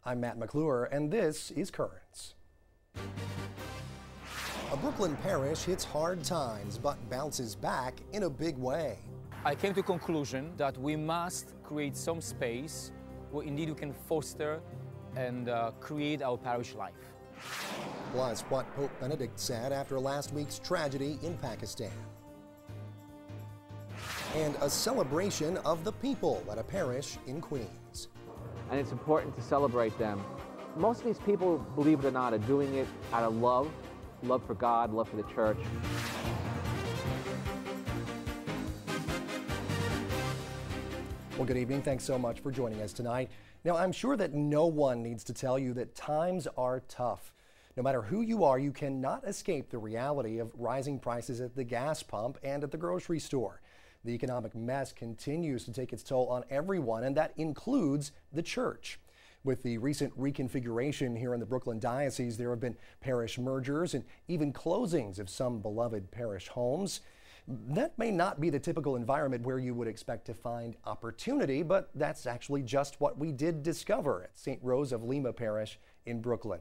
I'm Matt McClure, and this is Currents. A Brooklyn parish hits hard times but bounces back in a big way. I came to the conclusion that we must create some space where indeed we can foster and create our parish life. Plus, what Pope Benedict said after last week's tragedy in Pakistan. And a celebration of the people at a parish in Queens. And it's important to celebrate them. Most of these people, believe it or not, are doing it out of love for God, love for the church. Well, good evening. Thanks so much for joining us tonight. Now, I'm sure that no one needs to tell you that times are tough. No matter who you are, you cannot escape the reality of rising prices at the gas pump and at the grocery store. The economic mess continues to take its toll on everyone, and that includes the church. With the recent reconfiguration here in the Brooklyn Diocese, there have been parish mergers and even closings of some beloved parish homes. That may not be the typical environment where you would expect to find opportunity, but that's actually just what we did discover at St. Rose of Lima Parish in Brooklyn.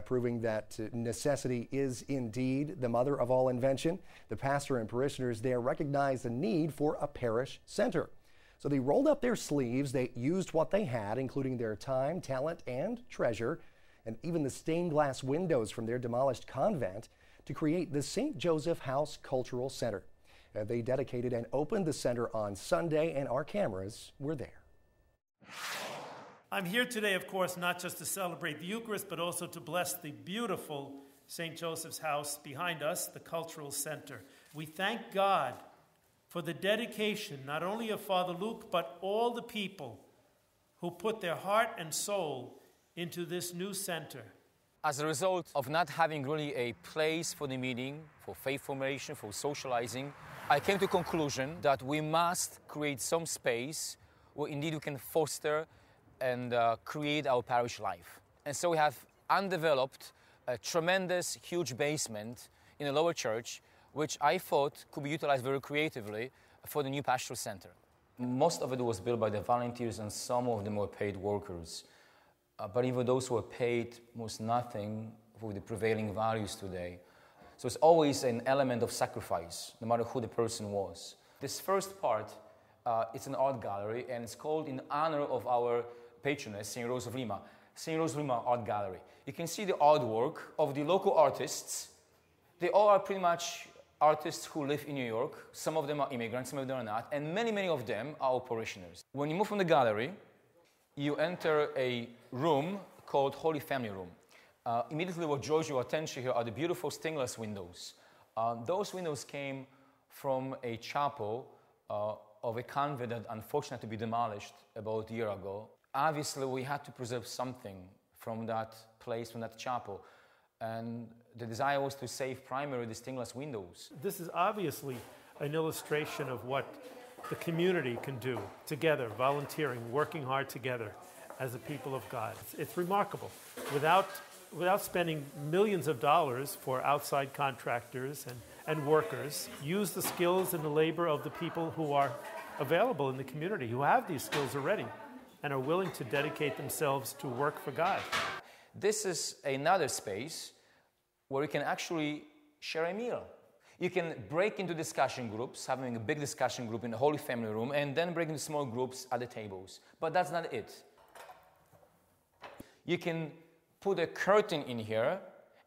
Proving that necessity is indeed the mother of all invention, the pastor and parishioners there recognized the need for a parish center. So they rolled up their sleeves, they used what they had, including their time, talent, and treasure, and even the stained glass windows from their demolished convent to create the St. Joseph House Cultural Center. They dedicated and opened the center on Sunday, and our cameras were there. I'm here today, of course, not just to celebrate the Eucharist, but also to bless the beautiful St. Joseph's House behind us, the Cultural Center. We thank God for the dedication, not only of Father Luke, but all the people who put their heart and soul into this new center. As a result of not having really a place for the meeting, for faith formation, for socializing, I came to the conclusion that we must create some space where indeed we can foster and create our parish life. And so we have undeveloped a tremendous, huge basement in the lower church, which I thought could be utilized very creatively for the new pastoral center. Most of it was built by the volunteers, and some of them were paid workers. But even those who were paid was nothing for the prevailing values today. So it's always an element of sacrifice, no matter who the person was. This first part, it's an art gallery, and it's called in honor of our patroness, St. Rose of Lima, St. Rose of Lima Art Gallery. You can see the artwork of the local artists. They all are pretty much artists who live in New York. Some of them are immigrants, some of them are not, and many, many of them are our parishioners. When you move from the gallery, you enter a room called Holy Family Room. Immediately what draws your attention here are the beautiful stained glass windows. Those windows came from a chapel of a convent that unfortunately had to be demolished about a year ago. Obviously, we had to preserve something from that place, from that chapel. And the desire was to save primarily the stained glass windows. This is obviously an illustration of what the community can do together, volunteering, working hard together as a people of God. It's remarkable. Without spending millions of dollars for outside contractors and workers, use the skills and the labor of the people who are available in the community, who have these skills already and are willing to dedicate themselves to work for God. This is another space where you can actually share a meal. You can break into discussion groups, having a big discussion group in the Holy Family Room, and then break into small groups at the tables. But that's not it. You can put a curtain in here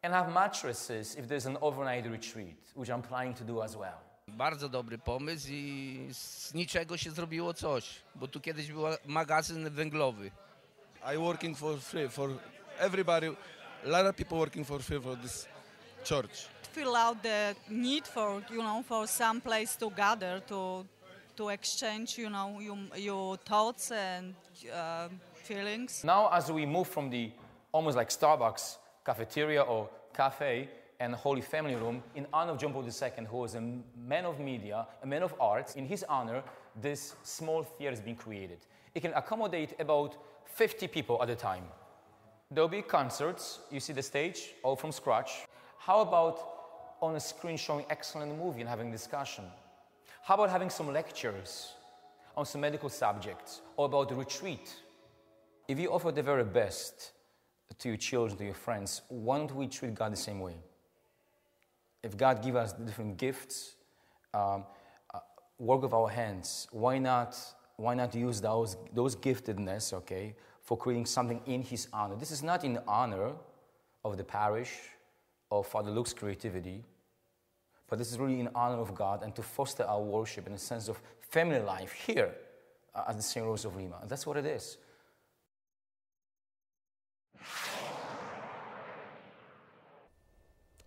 and have mattresses if there's an overnight retreat, which I'm planning to do as well. Bardzo dobry pomysł i z niczego się zrobiło coś, bo tu kiedyś był magazyn węglowy. I working for free for everybody. A lot of people working for free for this church. Fill out the need for for some place to gather to exchange your thoughts and feelings. Now, as we move from the almost like Starbucks cafeteria or cafe and Holy Family Room, in honor of John Paul II, who was a man of media, a man of arts, in his honor, this small theater has been created. It can accommodate about 50 people at a time. There'll be concerts, you see the stage, all from scratch. How about on a screen showing excellent movie and having discussion? How about having some lectures on some medical subjects or about the retreat? If you offer the very best to your children, to your friends, why don't we treat God the same way? If God gives us different gifts, work of our hands, why not use those giftedness, okay, for creating something in His honor? This is not in honor of the parish or Father Luke's creativity, but this is really in honor of God and to foster our worship in a sense of family life here at the St. Rose of Lima. And that's what it is.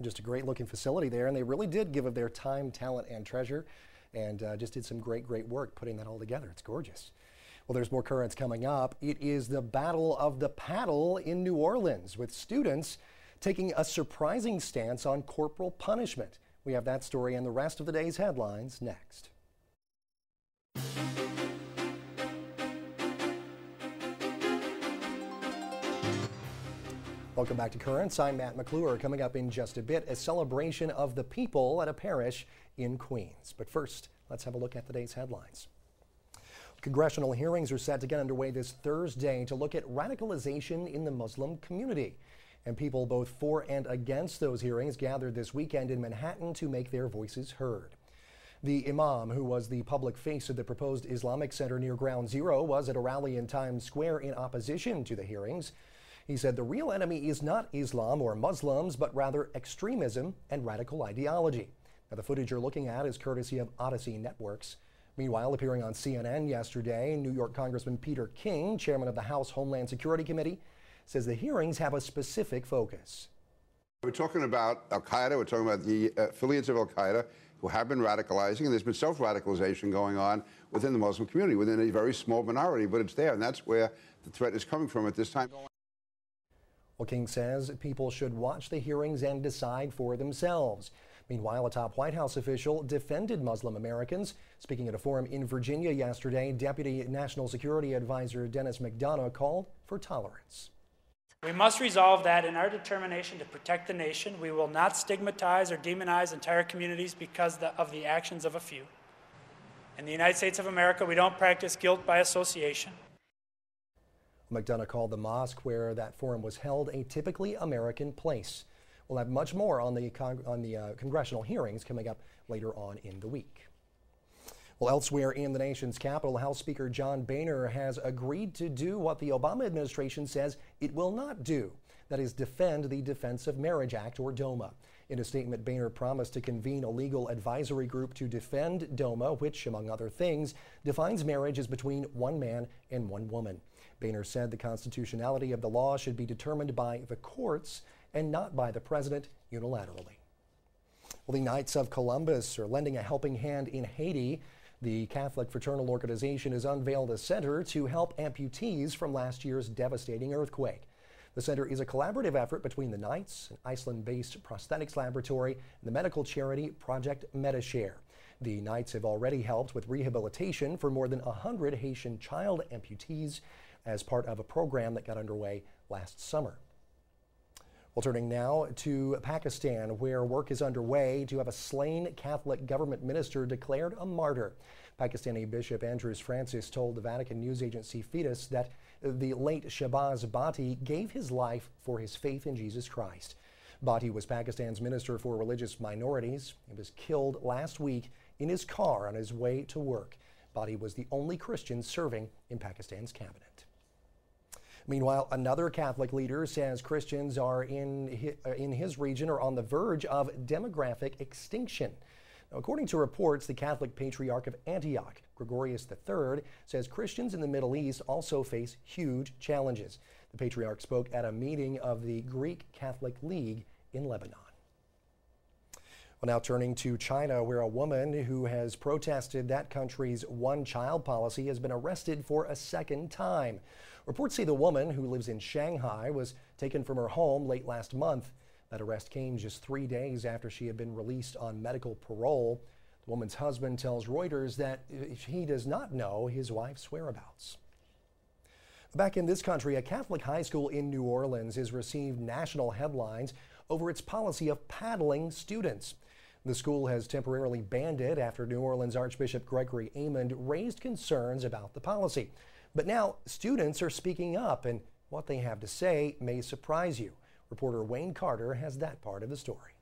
Just a great looking facility there, and they really did give of their time, talent, and treasure, and just did some great work putting that all together. It's gorgeous. Well, there's more currents coming up. It is the Battle of the Paddle in New Orleans, with students taking a surprising stance on corporal punishment. We have that story and the rest of the day's headlines next. Welcome back to Currents. I'm Matt McClure. Coming up in just a bit, a celebration of the people at a parish in Queens. But first, let's have a look at today's headlines. Congressional hearings are set to get underway this Thursday to look at radicalization in the Muslim community. And people both for and against those hearings gathered this weekend in Manhattan to make their voices heard. The imam, who was the public face of the proposed Islamic Center near Ground Zero, was at a rally in Times Square in opposition to the hearings. He said the real enemy is not Islam or Muslims, but rather extremism and radical ideology. Now, the footage you're looking at is courtesy of Odyssey Networks. Meanwhile, appearing on CNN yesterday, New York Congressman Peter King, chairman of the House Homeland Security Committee, says the hearings have a specific focus. We're talking about al-Qaeda, we're talking about the affiliates of al-Qaeda who have been radicalizing, and there's been self-radicalization going on within the Muslim community, within a very small minority, but it's there, and that's where the threat is coming from at this time. Well, King says people should watch the hearings and decide for themselves. Meanwhile, a top White House official defended Muslim Americans. Speaking at a forum in Virginia yesterday, Deputy National Security Advisor Dennis McDonough called for tolerance. We must resolve that in our determination to protect the nation, we will not stigmatize or demonize entire communities because of the actions of a few. In the United States of America, we don't practice guilt by association. McDonough called the mosque where that forum was held a typically American place. We'll have much more on the congressional hearings coming up later on in the week. Well, elsewhere in the nation's capital, House Speaker John Boehner has agreed to do what the Obama administration says it will not do. That is, defend the Defense of Marriage Act, or DOMA. In a statement, Boehner promised to convene a legal advisory group to defend DOMA, which, among other things, defines marriage as between one man and one woman. Boehner said the constitutionality of the law should be determined by the courts and not by the president unilaterally. Well, the Knights of Columbus are lending a helping hand in Haiti. The Catholic fraternal organization has unveiled a center to help amputees from last year's devastating earthquake. The center is a collaborative effort between the Knights, an Iceland-based prosthetics laboratory, and the medical charity Project Metashare. The Knights have already helped with rehabilitation for more than 100 Haitian child amputees as part of a program that got underway last summer. Well, turning now to Pakistan, where work is underway to have a slain Catholic government minister declared a martyr. Pakistani Bishop Andrews Francis told the Vatican news agency Fides that the late Shahbaz Bhatti gave his life for his faith in Jesus Christ. Bhatti was Pakistan's minister for religious minorities. He was killed last week in his car on his way to work. Bhatti was the only Christian serving in Pakistan's cabinet. Meanwhile, another Catholic leader says Christians are in his region are on the verge of demographic extinction. Now, according to reports, the Catholic Patriarch of Antioch, Gregorius III, says Christians in the Middle East also face huge challenges. The Patriarch spoke at a meeting of the Greek Catholic League in Lebanon. Well, now turning to China, where a woman who has protested that country's one-child policy has been arrested for a second time. Reports say the woman, who lives in Shanghai, was taken from her home late last month. That arrest came just 3 days after she had been released on medical parole. The woman's husband tells Reuters that he does not know his wife's whereabouts. Back in this country, a Catholic high school in New Orleans has received national headlines over its policy of paddling students. The school has temporarily banned it after New Orleans Archbishop Gregory Amond raised concerns about the policy. But now students are speaking up, and what they have to say may surprise you. Reporter Wayne Carter has that part of the story.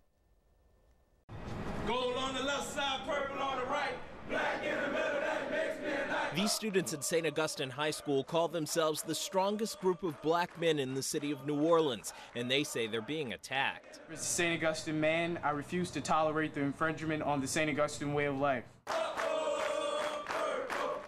Gold on the left side, purple on the right, black in the middle, that makes me a night. These students at St. Augustine High School call themselves the strongest group of black men in the city of New Orleans, and they say they're being attacked. As a St. Augustine man, I refuse to tolerate the infringement on the St. Augustine way of life.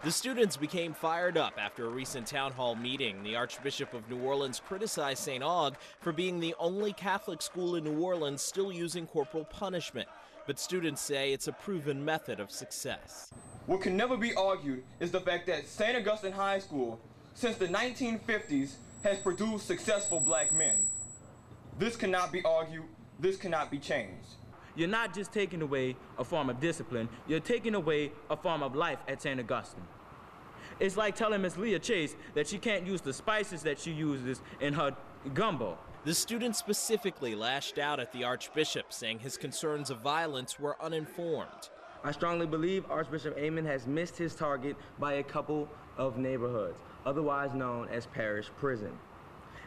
The students became fired up after a recent town hall meeting. The Archbishop of New Orleans criticized St. Aug for being the only Catholic school in New Orleans still using corporal punishment. But students say it's a proven method of success. What can never be argued is the fact that St. Augustine High School, since the 1950s, has produced successful black men. This cannot be argued, this cannot be changed. You're not just taking away a form of discipline, you're taking away a form of life at St. Augustine. It's like telling Miss Leah Chase that she can't use the spices that she uses in her gumbo. The students specifically lashed out at the Archbishop, saying his concerns of violence were uninformed. I strongly believe Archbishop Amon has missed his target by a couple of neighborhoods, otherwise known as parish prison.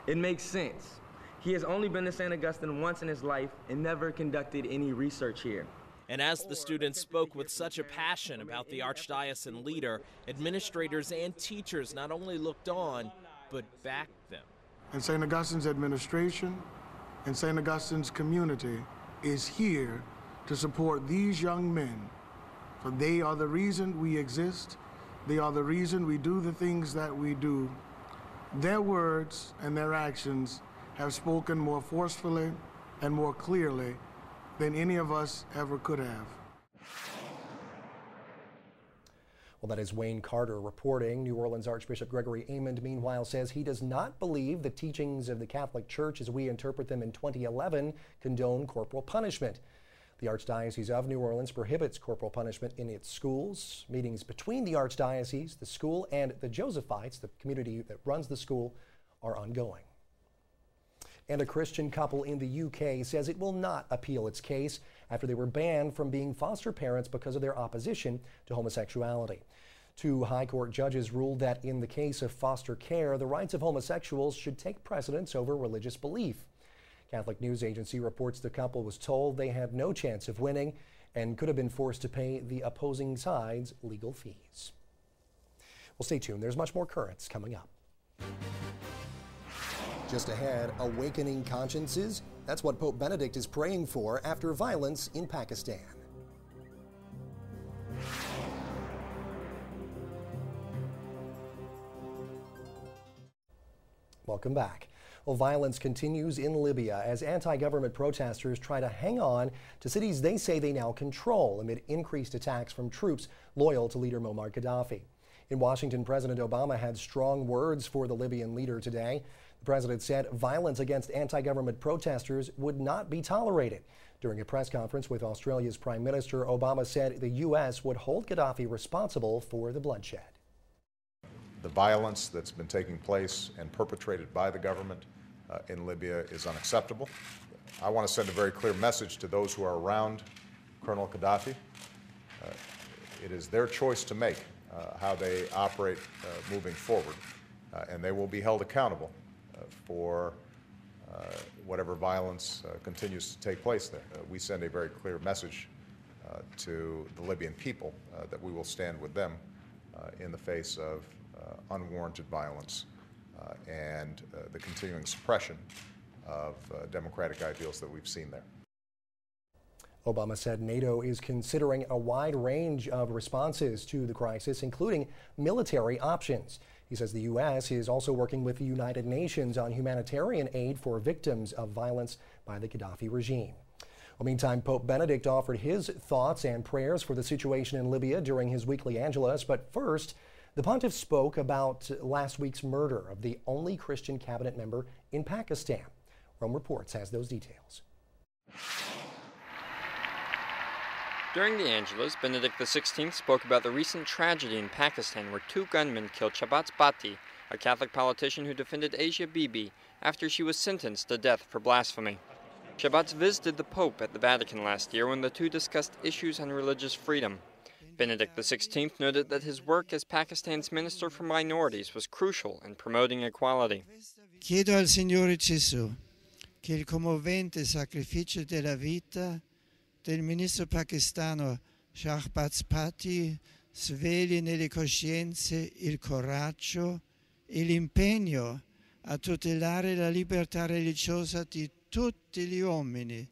It makes sense. He has only been to St. Augustine once in his life and never conducted any research here. And as the students spoke with such a passion about the archdiocesan leader, administrators and teachers not only looked on, but backed them. And St. Augustine's administration and St. Augustine's community is here to support these young men, for they are the reason we exist. They are the reason we do the things that we do. Their words and their actions have spoken more forcefully and more clearly than any of us ever could have. Well, that is Wayne Carter reporting. New Orleans Archbishop Gregory Amon, meanwhile, says he does not believe the teachings of the Catholic Church as we interpret them in 2011 condone corporal punishment. The Archdiocese of New Orleans prohibits corporal punishment in its schools. Meetings between the Archdiocese, the school, and the Josephites, the community that runs the school, are ongoing. And a Christian couple in the UK says it will not appeal its case after they were banned from being foster parents because of their opposition to homosexuality. Two high court judges ruled that in the case of foster care, the rights of homosexuals should take precedence over religious belief. Catholic News Agency reports the couple was told they had no chance of winning and could have been forced to pay the opposing side's legal fees. Well, stay tuned. There's much more currents coming up. Just ahead, awakening consciences. That's what Pope Benedict is praying for after violence in Pakistan. Welcome back. Well, violence continues in Libya as anti-government protesters try to hang on to cities they say they now control amid increased attacks from troops loyal to leader Muammar Gaddafi. In Washington, President Obama had strong words for the Libyan leader today. The president said violence against anti-government protesters would not be tolerated. During a press conference with Australia's Prime Minister, Obama said the U.S. would hold Gaddafi responsible for the bloodshed. The violence that's been taking place and perpetrated by the government in Libya is unacceptable. I want to send a very clear message to those who are around Colonel Gaddafi. It is their choice to make how they operate moving forward, and they will be held accountable for whatever violence continues to take place there. We send a very clear message to the Libyan people that we will stand with them in the face of unwarranted violence and the continuing suppression of democratic ideals that we've seen there. Obama said NATO is considering a wide range of responses to the crisis, including military options. He says the U.S. is also working with the United Nations on humanitarian aid for victims of violence by the Gaddafi regime. Well, meantime, Pope Benedict offered his thoughts and prayers for the situation in Libya during his weekly Angelus. But first, the pontiff spoke about last week's murder of the only Christian cabinet member in Pakistan. Rome Reports has those details. During the Angelus, Benedict XVI spoke about the recent tragedy in Pakistan where two gunmen killed Shabat Bhatti, a Catholic politician who defended Asia Bibi after she was sentenced to death for blasphemy. Shabat visited the Pope at the Vatican last year when the two discussed issues on religious freedom. Benedict XVI noted that his work as Pakistan's Minister for Minorities was crucial in promoting equality. Chiedo al Signore Gesù che il commovente sacrificio della vita del ministro pakistano Shahbaz Bhatti svegli nelle coscienze il coraggio e l'impegno a tutelare la libertà religiosa di tutti gli uomini,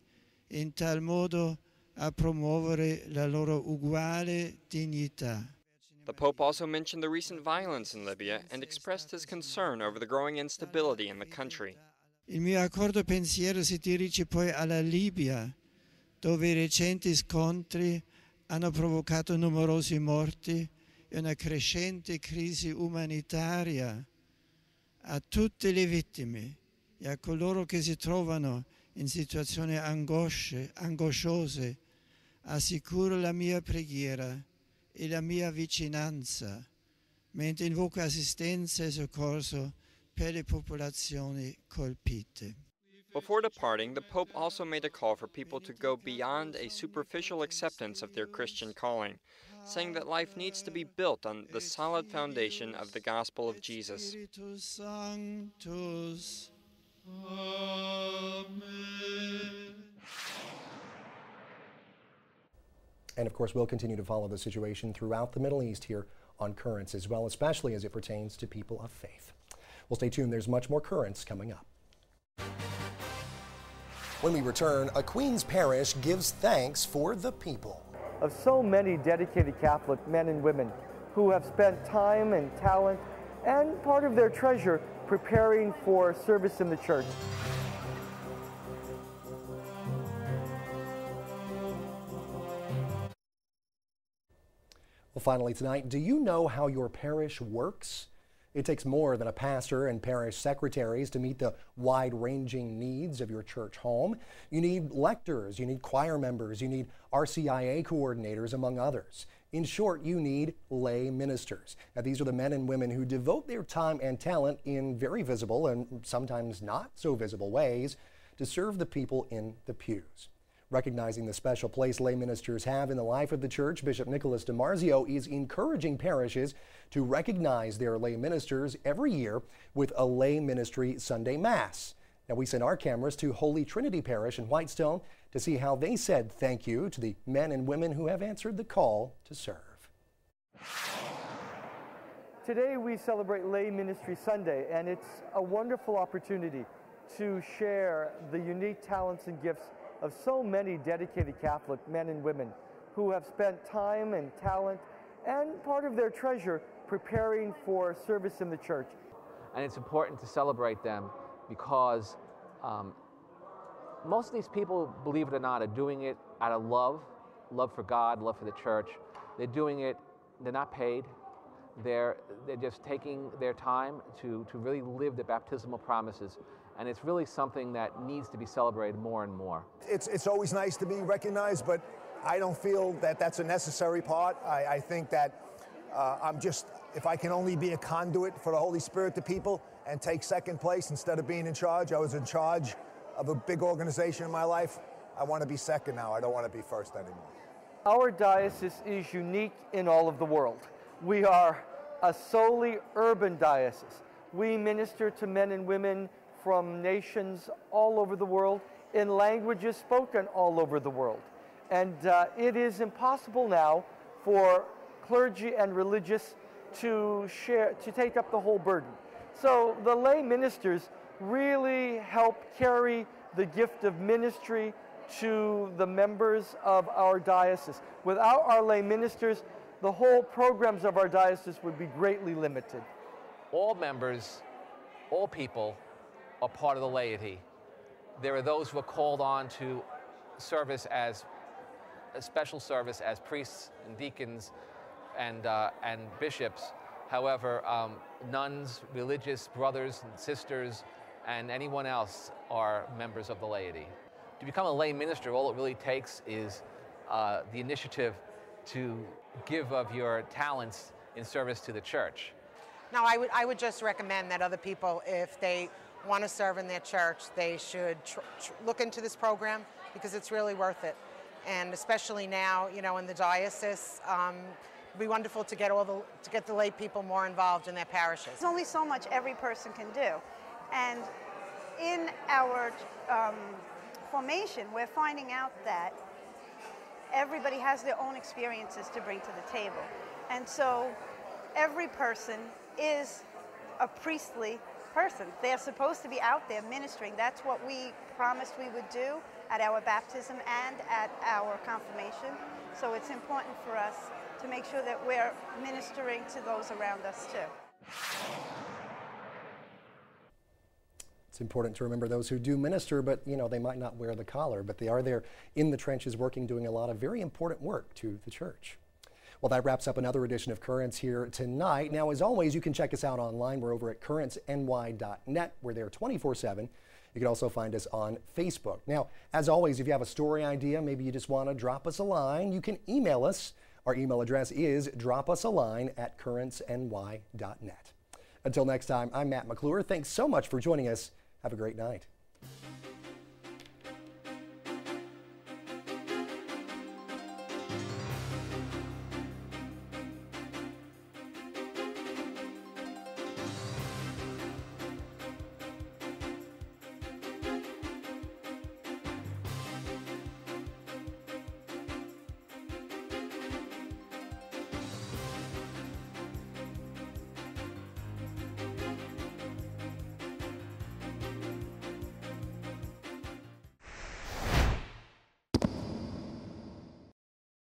in tal modo a promuovere la loro uguale dignità. The Pope also mentioned the recent violence in Libya and expressed his concern over the growing instability in the country. Il mio accordo pensiero si dirige poi alla Libia, dove i recenti scontri hanno provocato numerosi morti e una crescente crisi umanitaria. A tutte le vittime e a coloro che si trovano in situazioni angosciose, assicuro la mia preghiera e la mia vicinanza, mentre invoco assistenza e soccorso per le popolazioni colpite. Before departing, the Pope also made a call for people to go beyond a superficial acceptance of their Christian calling, saying that life needs to be built on the solid foundation of the gospel of Jesus. And of course, we'll continue to follow the situation throughout the Middle East here on Currents as well, especially as it pertains to people of faith. Well, stay tuned. There's much more Currents coming up. When we return, a Queens parish gives thanks for the people. Of so many dedicated Catholic men and women who have spent time and talent and part of their treasure preparing for service in the church. Well, finally tonight, do you know how your parish works? It takes more than a pastor and parish secretaries to meet the wide-ranging needs of your church home. You need lectors, you need choir members, you need RCIA coordinators, among others. In short, you need lay ministers. Now, these are the men and women who devote their time and talent in very visible and sometimes not so visible ways to serve the people in the pews. Recognizing the special place lay ministers have in the life of the church, Bishop Nicholas DiMarzio is encouraging parishes to recognize their lay ministers every year with a lay ministry Sunday Mass. Now, we sent our cameras to Holy Trinity Parish in Whitestone to see how they said thank you to the men and women who have answered the call to serve. Today we celebrate Lay Ministry Sunday, and it's a wonderful opportunity to share the unique talents and gifts of so many dedicated Catholic men and women who have spent time and talent and part of their treasure preparing for service in the church. And it's important to celebrate them because most of these people, believe it or not, are doing it out of love for God, love for the church. They're doing it, they're not paid. They're just taking their time to really live the baptismal promises. And it's really something that needs to be celebrated more and more. It's always nice to be recognized, but I don't feel that that's a necessary part. I think that if I can only be a conduit for the Holy Spirit to people and take second place instead of being in charge. I was in charge of a big organization in my life. I want to be second now. I don't want to be first anymore. Our diocese is unique in all of the world. We are a solely urban diocese. We minister to men and women from nations all over the world in languages spoken all over the world. And it is impossible now for clergy and religious to take up the whole burden. So the lay ministers really help carry the gift of ministry to the members of our diocese. Without our lay ministers, the whole programs of our diocese would be greatly limited. All members, all people, are part of the laity. There are those who are called on to service as a special service as priests and deacons and bishops. However, nuns, religious brothers and sisters, and anyone else are members of the laity. To become a lay minister, all it really takes is the initiative to give of your talents in service to the church. No, I would just recommend that other people, if they want to serve in their church, they should look into this program because it's really worth it. and especially now, you know, in the diocese, it'd be wonderful to get the lay people more involved in their parishes. There's only so much every person can do, and in our formation, we're finding out that everybody has their own experiences to bring to the table, and so every person is a priestly person. They're supposed to be out there ministering. That's what we promised we would do at our baptism and at our confirmation. So it's important for us to make sure that we're ministering to those around us too. It's important to remember those who do minister, but you know, they might not wear the collar, but they are there in the trenches working, doing a lot of very important work to the church. Well, that wraps up another edition of Currents here tonight. Now, as always, you can check us out online. We're over at currentsny.net. We're there 24/7. You can also find us on Facebook. Now, as always, if you have a story idea, maybe you just want to drop us a line, you can email us. Our email address is dropusaline@currentsny.net. Until next time, I'm Matt McClure. Thanks so much for joining us. Have a great night.